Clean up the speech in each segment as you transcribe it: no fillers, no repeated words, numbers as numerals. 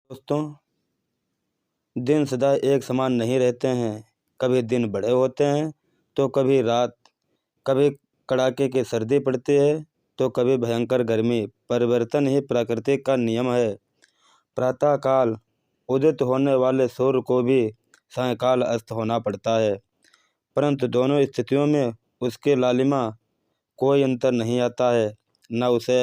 दोस्तों, दिन सदा एक समान नहीं रहते हैं। कभी दिन बड़े होते हैं तो कभी रात, कभी कड़ाके की सर्दी पड़ती है तो कभी भयंकर गर्मी। परिवर्तन ही प्रकृति का नियम है। प्रातःकाल उदित होने वाले सूर्य को भी सायंकाल अस्त होना पड़ता है, परंतु दोनों स्थितियों में उसके लालिमा कोई अंतर नहीं आता है। न उसे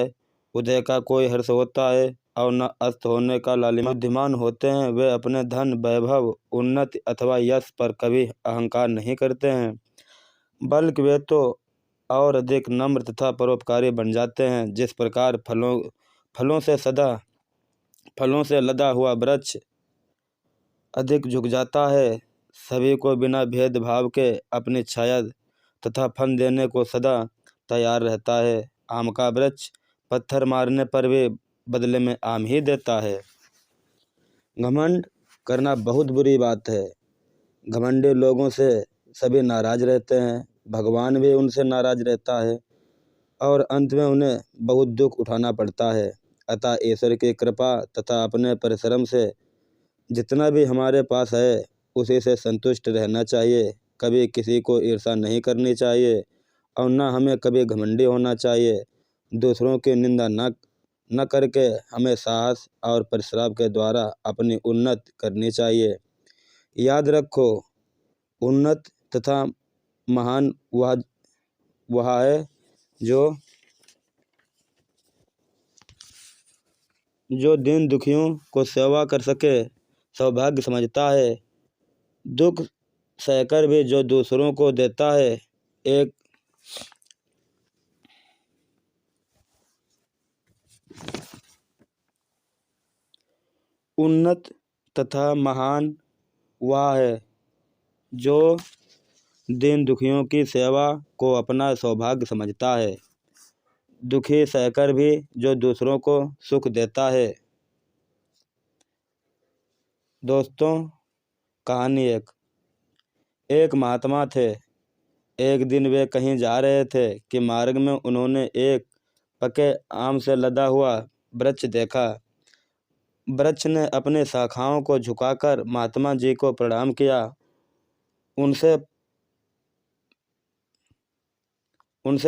उदय का कोई हर्ष होता है और न अस्त होने का लालिमा। बुद्धिमान होते हैं वे अपने धन, वैभव, उन्नति अथवा यश पर कभी अहंकार नहीं करते हैं, बल्कि वे तो और अधिक नम्र तथा परोपकारी बन जाते हैं। जिस प्रकार फलों से लदा हुआ वृक्ष अधिक झुक जाता है, सभी को बिना भेदभाव के अपनी छाया तथा फल देने को सदा तैयार रहता है। आम का वृक्ष पत्थर मारने पर भी बदले में आम ही देता है। घमंड करना बहुत बुरी बात है। घमंडी लोगों से सभी नाराज रहते हैं, भगवान भी उनसे नाराज रहता है और अंत में उन्हें बहुत दुख उठाना पड़ता है। अतः ईश्वर की कृपा तथा अपने परिश्रम से जितना भी हमारे पास है उसी से संतुष्ट रहना चाहिए। कभी किसी को ईर्ष्या नहीं करनी चाहिए और न हमें कभी घमंडी होना चाहिए। दूसरों की निंदा न करके हमें साहस और परिश्रम के द्वारा अपनी उन्नति करनी चाहिए। याद रखो, उन्नत तथा महान वह है जो दीन दुखियों को सेवा कर सके, सौभाग्य समझता है। दुख सहकर भी जो दूसरों को देता है, एक उन्नत तथा महान वह है जो दीन दुखियों की सेवा को अपना सौभाग्य समझता है। दुखी सहकर भी जो दूसरों को सुख देता है। दोस्तों, कहानी एक महात्मा थे। एक दिन वे कहीं जा रहे थे कि मार्ग में उन्होंने एक पके आम से लदा हुआ वृक्ष देखा। वृक्ष ने अपने शाखाओं को झुकाकर महात्मा जी को प्रणाम किया। उनसे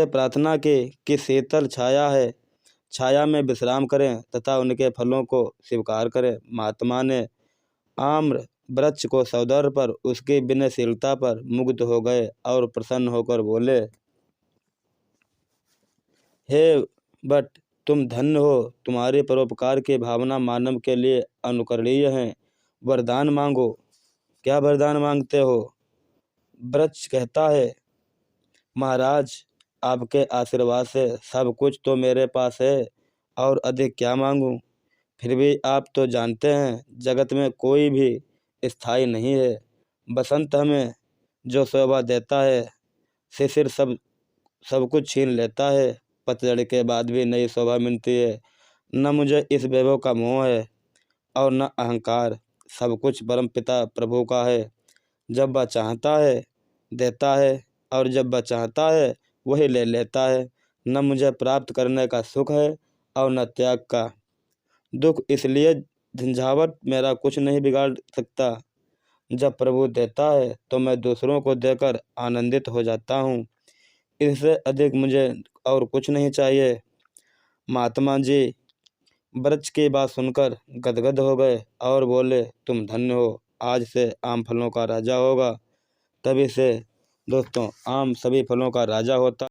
प्रार्थना की कि शीतल छाया में विश्राम करें तथा उनके फलों को स्वीकार करें। महात्मा ने आम्र वृक्ष को सौंदर्य पर, उसकी विनयशीलता पर मुग्ध हो गए और प्रसन्न होकर बोले, हे बट, तुम धन्य हो। तुम्हारी परोपकार की भावना मानव के लिए अनुकरणीय है। वरदान मांगो। क्या वरदान मांगते हो? वृक्ष कहता है, महाराज, आपके आशीर्वाद से सब कुछ तो मेरे पास है और अधिक क्या मांगूं। फिर भी आप तो जानते हैं, जगत में कोई भी स्थायी नहीं है। बसंत हमें जो शोभा देता है, शिशिर सब कुछ छीन लेता है। पतझड़ के बाद भी नई शोभा मिलती है। न मुझे इस वैभव का मोह है और न अहंकार। सब कुछ परमपिता प्रभु का है। जब वह चाहता है देता है और जब वह चाहता है वही ले लेता है। न मुझे प्राप्त करने का सुख है और न त्याग का दुख, इसलिए झंझावट मेरा कुछ नहीं बिगाड़ सकता। जब प्रभु देता है तो मैं दूसरों को देकर आनंदित हो जाता हूँ। इससे अधिक मुझे और कुछ नहीं चाहिए। महात्मा जी वृक्ष की बात सुनकर गदगद हो गए और बोले, तुम धन्य हो, आज से आम फलों का राजा होगा। तभी से दोस्तों, आम सभी फलों का राजा होता।